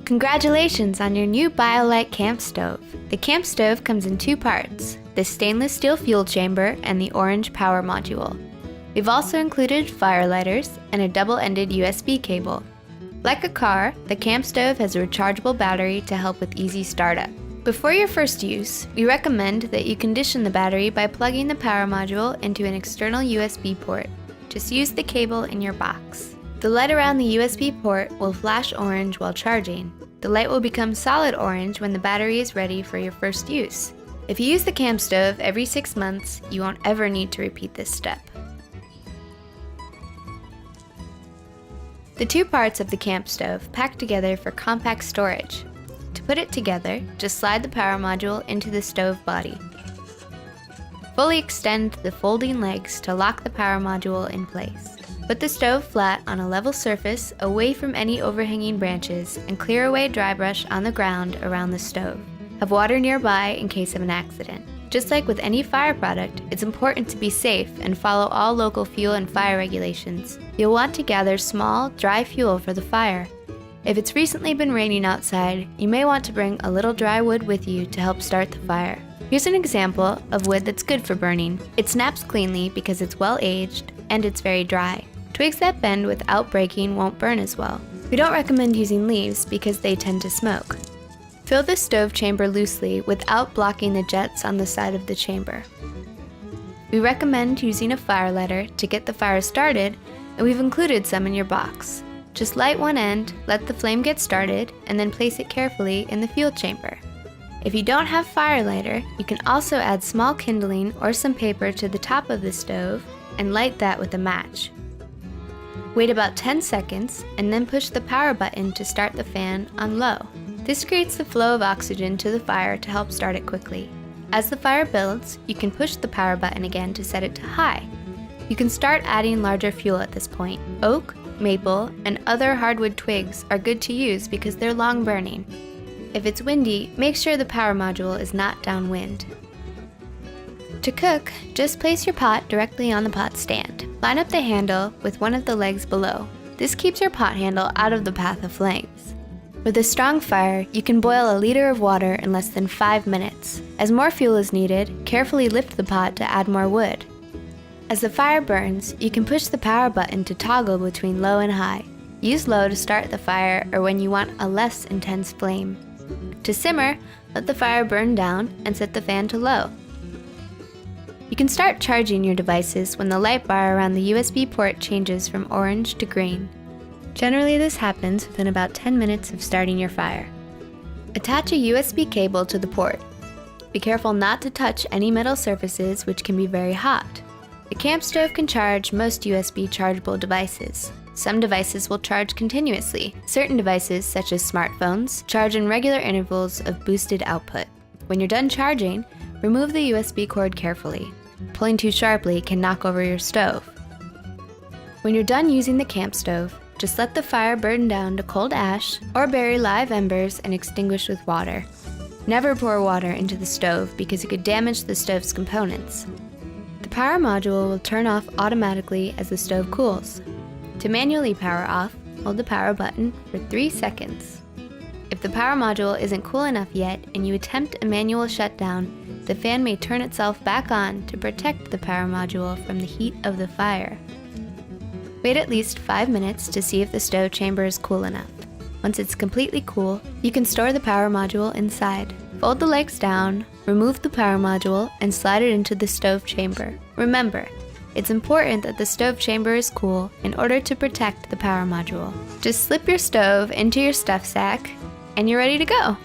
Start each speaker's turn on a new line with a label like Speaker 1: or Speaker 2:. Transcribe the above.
Speaker 1: Congratulations on your new BioLite CampStove. The CampStove comes in two parts, the stainless steel fuel chamber and the orange power module. We've also included fire lighters and a double-ended USB cable. Like a car, the CampStove has a rechargeable battery to help with easy startup. Before your first use, we recommend that you condition the battery by plugging the power module into an external USB port. Just use the cable in your box. The light around the USB port will flash orange while charging. The light will become solid orange when the battery is ready for your first use. If you use the CampStove every 6 months, you won't ever need to repeat this step. The two parts of the CampStove pack together for compact storage. To put it together, just slide the power module into the stove body. Fully extend the folding legs to lock the power module in place. Put the stove flat on a level surface away from any overhanging branches and clear away dry brush on the ground around the stove. Have water nearby in case of an accident. Just like with any fire product, it's important to be safe and follow all local fuel and fire regulations. You'll want to gather small, dry fuel for the fire. If it's recently been raining outside, you may want to bring a little dry wood with you to help start the fire. Here's an example of wood that's good for burning. It snaps cleanly because it's well aged and it's very dry. Twigs that bend without breaking won't burn as well. We don't recommend using leaves because they tend to smoke. Fill the stove chamber loosely without blocking the jets on the side of the chamber. We recommend using a fire lighter to get the fire started, and we've included some in your box. Just light one end, let the flame get started, and then place it carefully in the fuel chamber. If you don't have fire lighter, you can also add small kindling or some paper to the top of the stove and light that with a match. Wait about 10 seconds and then push the power button to start the fan on low. This creates the flow of oxygen to the fire to help start it quickly. As the fire builds, you can push the power button again to set it to high. You can start adding larger fuel at this point. Oak, maple, and other hardwood twigs are good to use because they're long burning. If it's windy, make sure the power module is not downwind. To cook, just place your pot directly on the pot stand. Line up the handle with one of the legs below. This keeps your pot handle out of the path of flames. With a strong fire, you can boil a liter of water in less than 5 minutes. As more fuel is needed, carefully lift the pot to add more wood. As the fire burns, you can push the power button to toggle between low and high. Use low to start the fire or when you want a less intense flame. To simmer, let the fire burn down and set the fan to low. You can start charging your devices when the light bar around the USB port changes from orange to green. Generally, this happens within about 10 minutes of starting your fire. Attach a USB cable to the port. Be careful not to touch any metal surfaces which can be very hot. The CampStove can charge most USB chargeable devices. Some devices will charge continuously. Certain devices, such as smartphones, charge in regular intervals of boosted output. When you're done charging, remove the USB cord carefully. Pulling too sharply can knock over your stove. When you're done using the CampStove, just let the fire burn down to cold ash or bury live embers and extinguish with water. Never pour water into the stove because it could damage the stove's components. The power module will turn off automatically as the stove cools. To manually power off, hold the power button for 3 seconds. If the power module isn't cool enough yet and you attempt a manual shutdown, the fan may turn itself back on to protect the power module from the heat of the fire. Wait at least 5 minutes to see if the stove chamber is cool enough. Once it's completely cool, you can store the power module inside. Fold the legs down, remove the power module, and slide it into the stove chamber. Remember, it's important that the stove chamber is cool in order to protect the power module. Just slip your stove into your stuff sack, and you're ready to go.